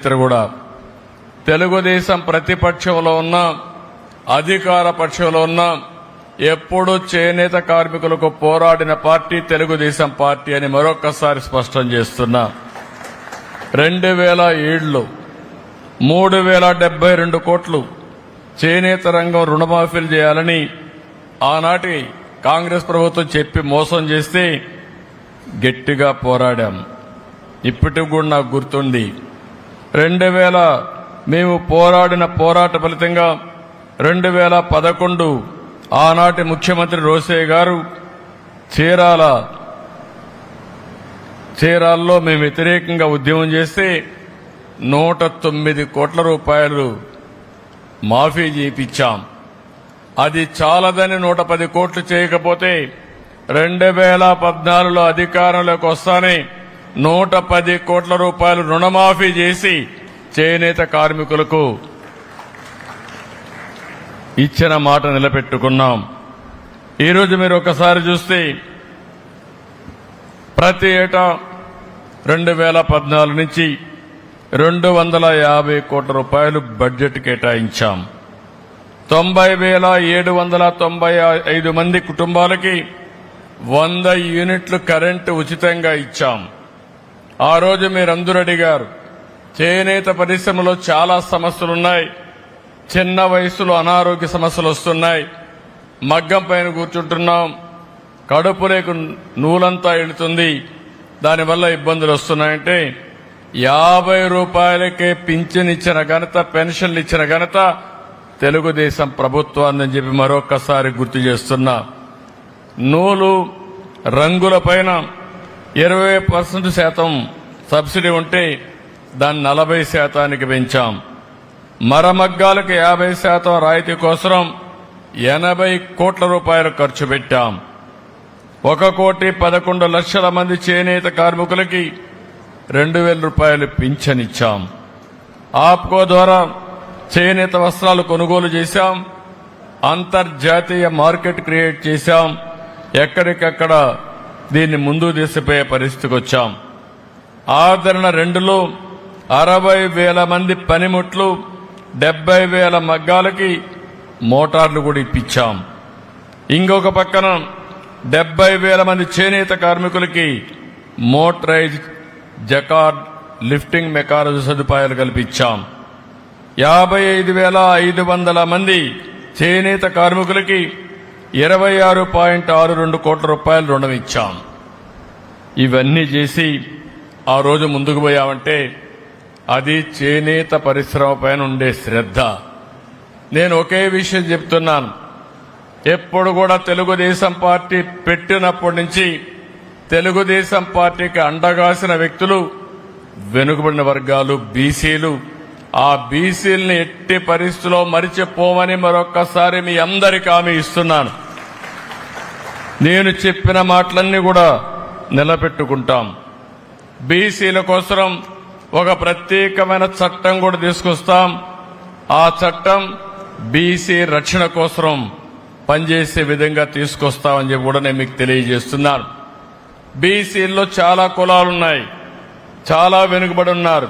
కూడా తెలుగుదేశం ప్రతిపక్షంలో ఉన్న అధికార పక్షంలో ఉన్న ఎప్పుడు చేనేత కార్మికులకు పోరాడిన పార్టీ తెలుగుదేశం పార్టీ అని మరొకసారి స్పష్టం చేస్తున్నా. 2007లో 3072 కోట్లు చేనేత రంగం రుణమాఫీలు చేయాలని ఆనాటి కాంగ్రెస్ ప్రభుత్వం చెప్పి మోసం చేస్తే గట్టిగా పోరాడాం. ఇప్పటికి కూడా నాకు గుర్తుంది. 2000 మేము పోరాడిన పోరాట ఫలితంగా 2011 ఆనాటి ముఖ్యమంత్రి రోసయ్య గారు చీరాల్లో మేము వ్యతిరేకంగా ఉద్యమం చేస్తే 109 కోట్ల రూపాయలు మాఫీ చేయించాం. అది చాలదని 110 కోట్లు చేయకపోతే 2014లో అధికారంలోకి వస్తానే 110 కోట్ల రూపాయలు రుణమాఫీ చేసి చేనేత కార్మికులకు ఇచ్చిన మాట నిలబెట్టుకున్నాం. ఈరోజు మీరు ఒకసారి చూస్తే ప్రతి ఏటా 2014 నుంచి 250 కోట్ల రూపాయలు బడ్జెట్ కేటాయించాం. 90,795 మంది కుటుంబాలకి 100 యూనిట్లు కరెంటు ఉచితంగా ఇచ్చాం. ఆ రోజు మీరందరూ అడిగారు, చేనేత పరిశ్రమలో చాలా సమస్యలున్నాయి, చిన్న వయసులో అనారోగ్య సమస్యలు వస్తున్నాయి, మగ్గం పైన కూర్చుంటున్నాం, కడుపులోకి నూలంతా వెళుతుంది, దానివల్ల ఇబ్బందులు వస్తున్నాయంటే 50 రూపాయలకే పింఛన్ ఇచ్చిన ఘనత, పెన్షన్లు ఇచ్చిన ఘనత తెలుగుదేశం ప్రభుత్వాన్ని చెప్పి మరొకసారి గుర్తు చేస్తున్నా. నూలు రంగులపైన 20% సబ్సిడీ ఉంటే దాన్ని 40% పెంచాం. మరమగ్గాలకు 50% రాయితీ కోసం 80 కోట్ల రూపాయలు ఖర్చు పెట్టాం. 1,11,00,000 మంది చేనేత కార్మికులకి 2,000 రూపాయలు పింఛన్ ఇచ్చాం. ఆప్కో ద్వారా చేనేత వస్త్రాలు కొనుగోలు చేశాం. అంతర్జాతీయ మార్కెట్ క్రియేట్ చేశాం. ఎక్కడికక్కడ దీన్ని ముందుకు తీసుకుపోయే పరిస్థితికి వచ్చాం. ఆదరణ 2లో 60,000 మంది పనిముట్లు, 70,000 మగ్గాలకి మోటార్లు కూడా ఇప్పించాం. ఇంకొక పక్కన 70,000 మంది చేనేత కార్మికులకి మోటరైజ్ జకార్డ్ లిఫ్టింగ్ మెకానిజం సదుపాయాలు కల్పించాం. 55,500 మంది చేనేత కార్మికులకి 26.62 కోట్ల రూపాయలు రుణం ఇచ్చాం. ఇవన్నీ చేసి ఆ రోజు ముందుకు పోయామంటే అది చేనేత పరిశ్రమ పైన ఉండే శ్రద్ధ. నేను ఒకే విషయం చెప్తున్నాను, ఎప్పుడు కూడా తెలుగుదేశం పార్టీ పెట్టినప్పటి నుంచి తెలుగుదేశం పార్టీకి అండగాసిన వ్యక్తులు వెనుకబడిన వర్గాలు, బీసీలు. ఆ బీసీల్ని ఎట్టి పరిస్థితుల్లో మరిచిపోమని మరొక్కసారి మీ అందరికీ హామీ ఇస్తున్నాను. నేను చెప్పిన మాటలన్నీ కూడా నిలబెట్టుకుంటాం. బీసీల కోసం ఒక ప్రత్యేకమైన చట్టం కూడా తీసుకొస్తాం. ఆ చట్టం బీసీ రక్షణ కోసం పనిచేసే విధంగా తీసుకొస్తామని చెప్పి కూడా నేను మీకు తెలియజేస్తున్నాను. బీసీల్లో చాలా కులాలున్నాయి, చాలా వెనుకబడి ఉన్నారు.